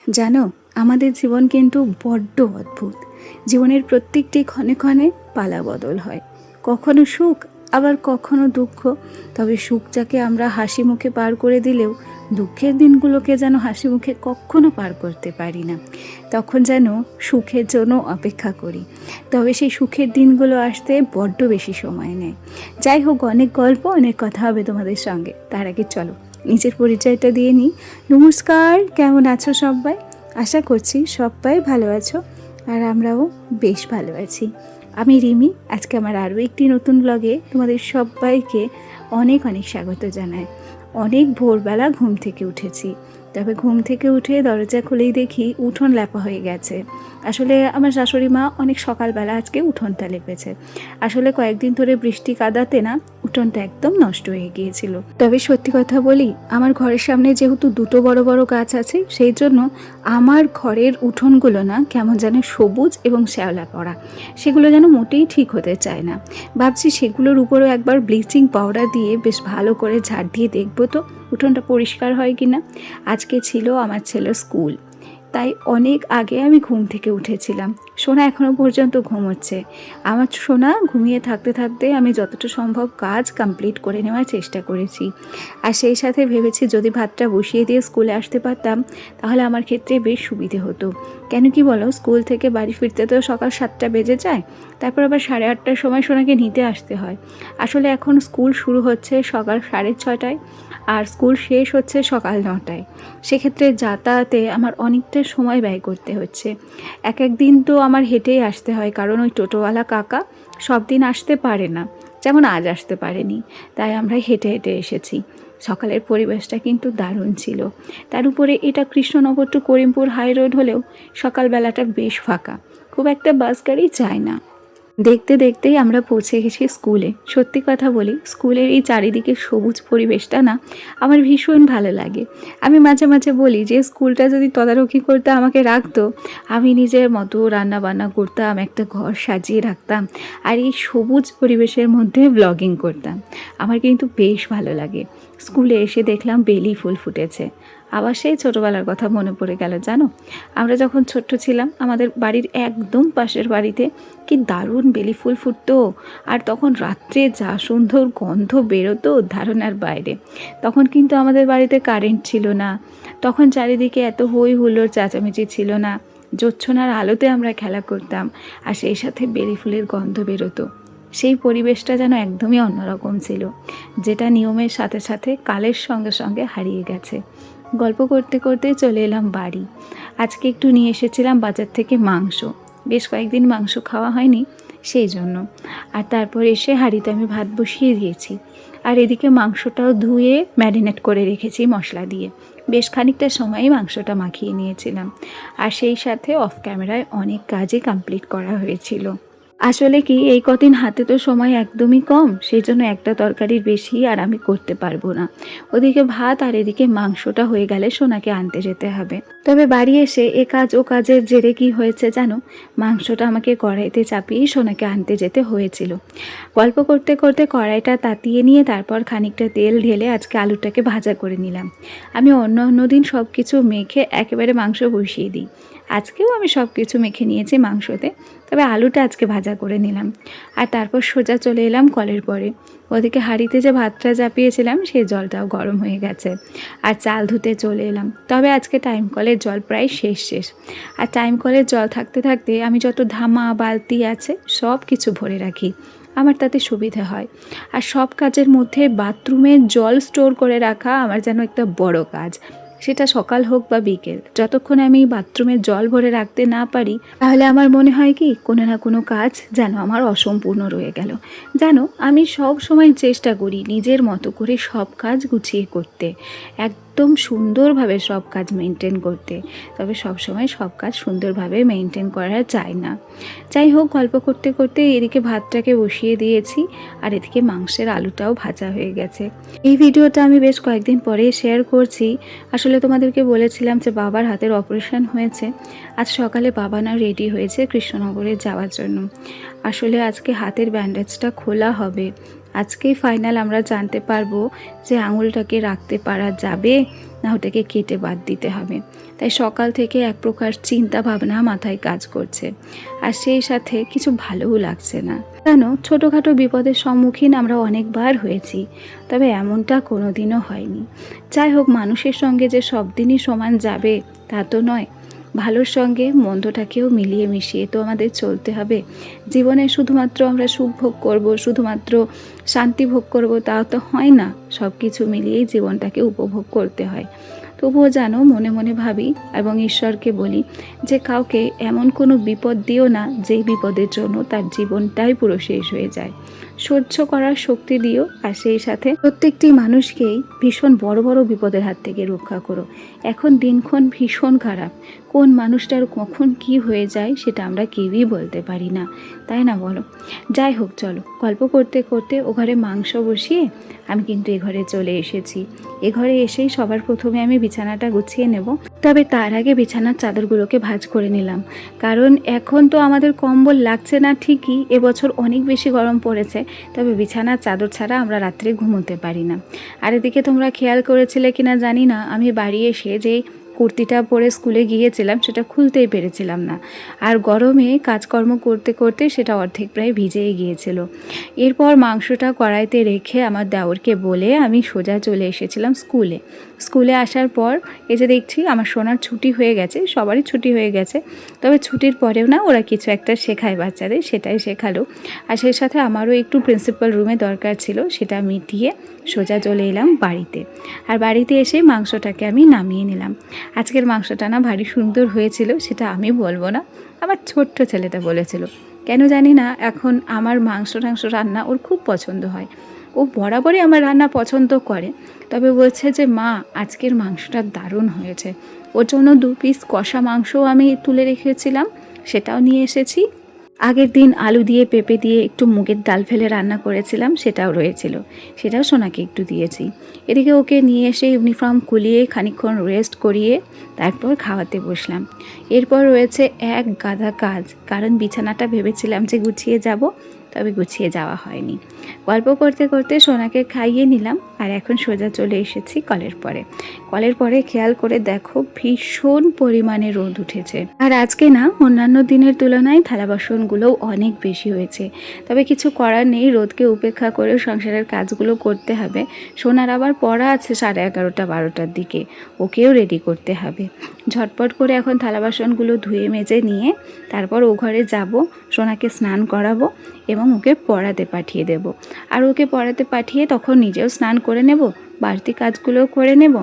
জানো, আমাদের জীবন কিন্তু বড্ড অদ্ভুত। জীবনের প্রত্যেকটি ক্ষণে ক্ষণে পালা বদল হয়, কখনো সুখ আবার কখনো দুঃখ। তবে সুখটাকে আমরা হাসি মুখে পার করে দিলেও দুঃখের দিনগুলোকে যেন হাসি মুখে কখনো পার করতে পারি না। তখন যেন সুখের জন্য অপেক্ষা করি, তবে সেই সুখের দিনগুলো আসতে বড্ড বেশি সময় নেয়। যাই হোক, অনেক গল্প অনেক কথা হবে তোমাদের সঙ্গে। তার আগে চলো নিজের পরিচয়টা দিয়ে নিই। নমস্কার, কেমন আছো সবাই? আশা করছি সবাই ভালো আছো, আর আমরাও বেশ ভালো আছি। আমি রিমি। আজকে আমার আরও একটি নতুন ব্লগে তোমাদের সবাইকে অনেক অনেক স্বাগত জানাই। অনেক ভোরবেলা ঘুম থেকে উঠেছি, তবে ঘুম থেকে উঠে দরজা খুলেই দেখি উঠোন ল্যাপা হয়ে গেছে। আসলে আমার শাশুড়ি মা অনেক সকালবেলা আজকে উঠোনটা লেপেছে। আসলে কয়েকদিন ধরে বৃষ্টি কাদাতে না উঠোনটা একদম নষ্ট হয়ে গিয়েছিল। তবে সত্যি কথা বলি, আমার ঘরের সামনে যেহেতু দুটো বড় বড় গাছ আছে, সেই জন্য আমার ঘরের উঠোনগুলো না কেমন যেন সবুজ এবং শ্যাওলা পড়া, সেগুলো যেন মোটেই ঠিক হতে চায় না। ভাবছি সেগুলোর উপরেও একবার ব্লিচিং পাউডার দিয়ে বেশ ভালো করে ঝাড় দিয়ে দেখবো তো উঠোনটা পরিষ্কার হয় কি না। আজকে ছিল আমার ছেলের স্কুল, তাই অনেক আগে আমি ঘুম থেকে উঠেছিলাম। সোনা এখনও পর্যন্ত ঘুমোচ্ছে। আমার সোনা ঘুমিয়ে থাকতে থাকতে আমি যতটা সম্ভব কাজ কমপ্লিট করে নেওয়ার চেষ্টা করেছি। আর সেই সাথে ভেবেছি যদি ভাতটা বসিয়ে দিয়ে স্কুলে আসতে পারতাম তাহলে আমার ক্ষেত্রে বেশ সুবিধে হতো। কেন কি বলো, স্কুল থেকে বাড়ি ফিরতে তো সকাল 7টা বেজে যায়, তারপর আবার 8:30টার সময় সোনাকে নিতে আসতে হয়। আসলে এখন স্কুল শুরু হচ্ছে সকাল 6:30টায়, আর স্কুল শেষ হচ্ছে সকাল 9টায়। সেক্ষেত্রে যাতায়াতে আমার অনেকটা সময় ব্যয় করতে হচ্ছে। এক এক দিন তো আমার হেঁটেই আসতে হয়, কারণ ওই টোটোওয়ালা কাকা সব দিন আসতে পারে না, যেমন আজ আসতে পারেনি, তাই আমরা হেঁটে হেঁটে এসেছি। সকালের পরিবেশটা কিন্তু দারুণ ছিল। তার উপরে এটা Krishnanagar to Karimpur high road হলেও সকালবেলাটা বেশ ফাঁকা, খুব একটা বাস গাড়ি যায় না। দেখতে দেখতেই আমরা পৌঁছে গেছি স্কুলে। সত্যি কথা বলি, স্কুলের এই চারিদিকে সবুজ পরিবেশটা না আমার ভীষণ ভালো লাগে। আমি মাঝে মাঝে বলি যে স্কুলটা যদি তদারকি করতে আমাকে রাখতো, আমি নিজের মতো রান্না বান্না করতাম, একটা ঘর সাজিয়ে রাখতাম, আর এই সবুজ পরিবেশের মধ্যে ব্লগিং করতাম। আমার কিন্তু বেশ ভালো লাগে। স্কুলে এসে দেখলাম বেলি ফুল ফুটেছে। আবার সেই ছোটোবেলার কথা মনে পড়ে গেল। জানো, আমরা যখন ছোট্ট ছিলাম আমাদের বাড়ির একদম পাশের বাড়িতে কি দারুণ বেলি ফুল ফুটতো, আর তখন রাত্রে যা সুন্দর গন্ধ বেরোতো ধারণার বাইরে। তখন কিন্তু আমাদের বাড়িতে কারেন্ট ছিল না, তখন চারিদিকে এত হই হুল্লোড় চেঁচামেচি ছিল না। জ্যোৎস্নার আলোতে আমরা খেলা করতাম, আর সেই সাথে বেলি ফুলের গন্ধ বেরোতো। সেই পরিবেশটা যেন একদমই অন্যরকম ছিল, যেটা নিয়মের সাথে সাথে কালের সঙ্গে সঙ্গে হারিয়ে গেছে। গল্প করতে করতে চলে এলাম বাড়ি। আজকে একটু নিয়ে এসেছিলাম বাজার থেকে মাংস, বেশ কয়েকদিন মাংস খাওয়া হয়নি সেই জন্য। আর তারপর এসে হাঁড়িতে আমি ভাত বসিয়ে দিয়েছি, আর এদিকে মাংসটাও ধুয়ে ম্যারিনেট করে রেখেছি মশলা দিয়ে। বেশ খানিকটা সময়ই মাংসটা মাখিয়ে নিয়েছিলাম, আর সেই সাথে অফ ক্যামেরায় অনেক কাজই কমপ্লিট করা হয়েছিল। আসলে কি, এই কদিন হাতে তো সময় একদমই কম, সেই জন্য একটা তরকারির বেশি আর আমি করতে পারবো না। ওদিকে ভাত আর এদিকে মাংসটা হয়ে গেলে সোনাকে আনতে যেতে হবে। তবে বাড়ি এসে এ কাজ ও কাজের জেরে কি হয়েছে জানো, মাংসটা আমাকে কড়াইতে চাপিয়ে সোনাকে আনতে যেতে হয়েছিল। গল্প করতে করতে কড়াইটা তাতিয়ে নিয়ে তারপর খানিকটা তেল ঢেলে আজকে আলুটাকে ভাজা করে নিলাম। আমি অন্য দিন সব কিছু মেখে একেবারে মাংস বসিয়ে দিই, আজকেও আমি সব কিছু মেখে নিয়েছি মাংসতে, তবে আলুটা আজকে ভাজা করে নিলাম। আর তারপর সোজা চলে এলাম কলের পরে। ওদিকে হাঁড়িতে যে ভাতটা চাপিয়েছিলাম সেই জলটাও গরম হয়ে গেছে, আর চাল ধুতে চলে এলাম। তবে আজকে টাইম কলের জল প্রায় শেষ। আর টাইম কলের জল থাকতে থাকতে আমি যত ধামা বালতি আছে সব কিছু ভরে রাখি, আমার তাতে সুবিধা হয়। আর সব কাজের মধ্যে বাথরুমের জল স্টোর করে রাখা আমার যেন একটা বড় কাজ। সেটা সকাল হোক বা বিকেল, যতক্ষণ আমি বাথরুমের জল ভরে রাখতে না পারি তাহলে আমার মনে হয় কি কোনো না কোনো কাজ যেন আমার অসম্পূর্ণ রয়ে গেল। জানো, আমি সব সময় চেষ্টা করি নিজের মতো করে সব কাজ গুছিয়ে করতে, একদম সুন্দরভাবে সব কাজ মেনটেন করতে, তবে সবসময় সব কাজ সুন্দরভাবে মেনটেন করা যায় না। যাই হোক, গল্প করতে করতে এদিকে ভাতটাকে বসিয়ে দিয়েছি, আর এদিকে মাংসের আলুটাও ভাজা হয়ে গেছে। এই ভিডিওটা আমি বেশ কয়েকদিন পরে শেয়ার করছি। আসলে তোমাদেরকে বলেছিলাম যে বাবার হাতের অপারেশন হয়েছে। আজ সকালে বাবা না রেডি হয়েছে কৃষ্ণনগরে যাওয়ার জন্য। আসলে আজকে হাতের ব্যান্ডেজটা খোলা হবে, আজকেই ফাইনাল আমরা জানতে পারবো যে আঙুলটাকে রাখতে পারা যাবে না ওটাকে কেটে বাদ দিতে হবে। তাই সকাল থেকে এক প্রকার চিন্তা ভাবনা মাথায় কাজ করছে, আর সেই সাথে কিছু ভালোও লাগছে না। কেন, ছোটোখাটো বিপদের সম্মুখীন আমরা অনেকবার হয়েছি, তবে এমনটা কোনোদিনও হয়নি। যাই হোক, মানুষের সঙ্গে যে সব দিনই সমান যাবে তা তো নয়। ভালোর সঙ্গে মন্দটাকেও মিলিয়ে মিশিয়ে তো আমাদের চলতে হবে। জীবনে শুধুমাত্র আমরা সুখ ভোগ করব, শুধুমাত্র শান্তি ভোগ করব, তাও তো হয় না। সব কিছু মিলিয়েই জীবনটাকে উপভোগ করতে হয়। তবুও জানো, মনে মনে ভাবি এবং ঈশ্বরকে বলি যে কাউকে এমন কোনো বিপদ দিও না যে বিপদের জন্য তার জীবনটাই পুরো শেষ হয়ে যায়। সহ্য করার শক্তি দিও, আর সেই সাথে প্রত্যেকটি মানুষকেই ভীষণ বড় বড় বিপদের হাত থেকে রক্ষা করো। এখন দিনক্ষণ ভীষণ খারাপ, কোন মানুষটার কখন কি হয়ে যায় সেটা আমরা কেউই বলতে পারি না, তাই না বলো? যাই হোক, চলো গল্প করতে করতে ও ঘরে মাংস বসিয়ে আমি কিন্তু এ ঘরে চলে এসেছি। এ ঘরে এসেই সবার প্রথমে আমি বিছানাটা গুছিয়ে নেব, তবে তার আগে বিছানার চাদরগুলোকে ভাঁজ করে নিলাম। কারণ এখন তো আমাদের কম্বল লাগছে না ঠিকই, এবছর অনেক বেশি গরম পড়েছে, তবে বিছানার চাদর ছাড়া আমরা রাত্রে ঘুমোতে পারি না। আর এদিকে তোমরা খেয়াল করেছিলে কিনা জানি না, আমি বাড়ি এসে যে কুর্তিটা পরে স্কুলে গিয়েছিলাম সেটা খুলতেই পেরেছিলাম না, আর গরমে কাজকর্ম করতে করতে সেটা অর্ধেক প্রায় ভিজেই গিয়েছিল। এরপর মাংসটা কড়াইতে রেখে আমার দেওরকে বলে আমি সোজা চলে এসেছিলাম স্কুলে আসার পর এই যে দেখছি আমার সোনার ছুটি হয়ে গেছে, সবারই ছুটি হয়ে গেছে, তবে ছুটির পরেও না ওরা কিছু একটা শেখায় বাচ্চাদের, সেটাই শেখালো। আর সেই সাথে আমারও একটু প্রিন্সিপাল রুমে দরকার ছিল, সেটা মিটিয়ে সোজা চলে এলাম বাড়িতে। আর বাড়িতে এসে মাংসটাকে আমি নামিয়ে নিলাম। আজকের মাংসটা না ভারী সুন্দর হয়েছিল, সেটা আমি বলবো না, আমার ছোট্ট ছেলেটা বলেছিল। কেন জানি না, এখন আমার মাংস রান্না ওর খুব পছন্দ হয়, ও বরাবরই আমার রান্না পছন্দ করে। তবে বলছে যে মা, আজকের মাংসটা দারুণ হয়েছে। ওর জন্য 2 পিস কষা মাংসও আমি তুলে রেখেছিলাম, সেটাও নিয়ে এসেছি। আগের দিন আলু দিয়ে পেঁপে দিয়ে একটু মুগের ডাল ফেলে রান্না করেছিলাম, সেটাও রয়েছিল, সেটাও সোনাকে একটু দিয়েছি। এদিকে ওকে নিয়ে এসে ইউনিফর্ম খুলিয়ে খানিকক্ষণ রেস্ট করিয়ে তারপর খাওয়াতে বসলাম। এরপর রয়েছে এক গাদা কাজ, কারণ বিছানাটা ভেবেছিলাম যে গুছিয়ে যাব, তবে গুছিয়ে যাওয়া হয়নি। গল্প করতে করতে সোনাকে খাইয়ে নিলাম, আর এখন সোজা চলে এসেছি কলের পরে খেয়াল করে দেখো ভীষণ পরিমাণে রোদ উঠেছে। আর আজকে না অন্যান্য দিনের তুলনায় থালা বাসনগুলোও অনেক বেশি হয়েছে, তবে কিছু করার নেই, রোদকে উপেক্ষা করে সংসারের কাজগুলো করতে হবে। সোনার আবার পড়া আছে 11:30-12টার দিকে, ওকেও রেডি করতে হবে। ঝটপট করে এখন থালা বাসনগুলো ধুয়ে মেজে নিয়ে তারপর ও ঘরে যাব, সোনাকে স্নান করাবো এবং ওকে পড়াতে পাঠিয়ে দেব। আর ওকে পড়াতে পাঠিয়ে তখন নিজেও স্নান করে নেব, বাড়তি কাজগুলোও করে নেব।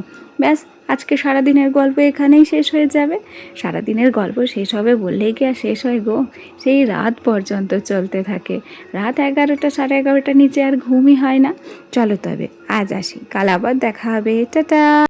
ব্যাস, আজকে সারাদিনের গল্প এখানেই শেষ হয়ে যাবে। সারাদিনের গল্প শেষ হবে বললেই কি আর শেষ হয় গো, সেই রাত পর্যন্ত চলতে থাকে। রাত 11টা 11:30 নিচে আর ঘুমই হয় না। চলো তবে আজ আসি, কাল আবার দেখা হবে, টাটা।